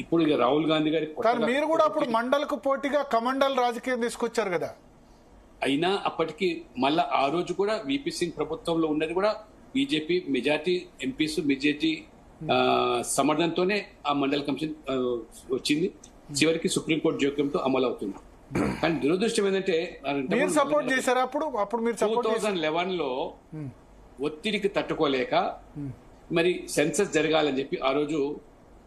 ఇప్పుడు ఇక రాహుల్ గాంధీ గారి కానీ మీరు కూడా అప్పుడు మండలకు పోటీగా కమండల్ రాజకీయం తీసుకొచ్చారు కదా. అయినా అప్పటికి మళ్ళా ఆ రోజు కూడా విపి సింగ్ ప్రభుత్వంలో ఉన్నది కూడా బీజేపీ మెజార్టీ ఎంపీస్ మెజార్టీ సమర్థనతోనే ఆ మండల్ కమిషన్ వచ్చింది. చివరికి సుప్రీంకోర్టు జోక్యంతో అమలు అవుతుంది. కానీ దురదృష్టం ఏంటంటే మీరు సపోర్ట్ చేశారా అప్పుడు మీరు 2011 లో ఒత్తిడికి తట్టుకోలేక మరి సెన్సస్ జరగాలని చెప్పి ఆ రోజు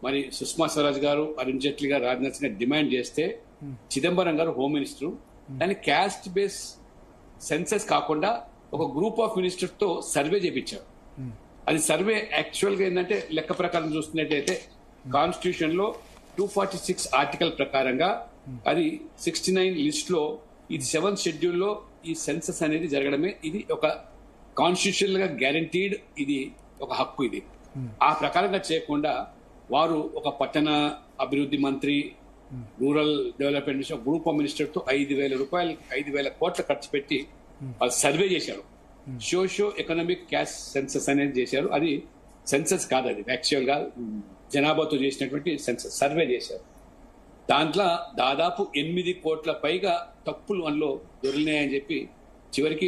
మరి సుష్మా స్వరాజ్ గారు, అరుణ్ జైట్లీ గారు, రాజ్నాథ్ సింగ్ డిమాండ్ చేస్తే చిదంబరం గారు హోమ్ మినిస్టర్ దాన్ని క్యాస్ట్ బేస్ సెన్సస్ కాకుండా ఒక గ్రూప్ ఆఫ్ మినిస్టర్స్ తో సర్వే చేయించారు. అది సర్వే యాక్చువల్ గా ఏంటంటే లెక్క ప్రకారం చూస్తున్నట్టయితే కాన్స్టిట్యూషన్ లో 246 ఆర్టికల్ ప్రకారంగా అది 69 లిస్ట్ లో ఇది 7th షెడ్యూల్ లో ఈ సెన్సస్ అనేది జరగడమే ఇది ఒక కాన్స్టిట్యూషనల్ గా గ్యారంటీడ్ ఇది ఒక హక్కు. ఇది ఆ ప్రకారంగా చేయకుండా వారు ఒక పట్టణ అభివృద్ధి మంత్రి, rural development minister, group of minister తో 5,000 కోట్ల ఖర్చు పెట్టి వాళ్ళు సర్వే చేశారు. సోషియో ఎకనామిక్ క్యాస్ట్ సెన్సస్ అనేది చేశారు. అది సెన్సస్ కాదు, అది యాక్చువల్ గా జనాభాతో చేసినటువంటి సెన్సస్ సర్వే చేశారు. దాంట్లో దాదాపు 8 కోట్ల పైగా తప్పులు అందులో దొరికినాయని చెప్పి చివరికి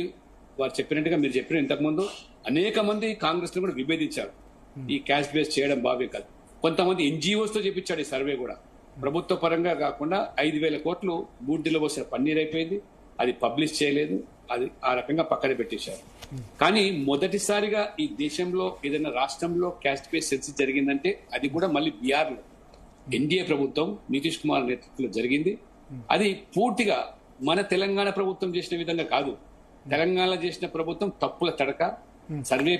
వారు చెప్పినట్టుగా మీరు చెప్పిన ఇంతకుముందు అనేక మంది కాంగ్రెస్ లో కూడా విభేదించారు. ఈ క్యాస్ట్ బేస్ చేయడం బాగా కాదు. కొంతమంది ఎన్జిఓస్ తో చేపించాడు ఈ సర్వే కూడా. ప్రభుత్వ పరంగా కాకుండా 5,000 కోట్లు బూడ్డిలో పోసిన పన్నీర్ అయిపోయింది. అది పబ్లిష్ చేయలేదు. అది ఆ రకంగా పక్కన పెట్టేశారు. కానీ మొదటిసారిగా ఈ దేశంలో ఏదైనా రాష్ట్రంలో క్యాస్ట్ బేస్ సెన్సస్ జరిగిందంటే అది కూడా మళ్ళీ బీహార్ లో ఎన్డీఏ ప్రభుత్వం నితీష్ కుమార్ నేతృత్వంలో జరిగింది. అది పూర్తిగా మన తెలంగాణ ప్రభుత్వం చేసిన విధంగా కాదు. తెలంగాణ చేసిన ప్రభుత్వం తప్పుల తడక సర్వే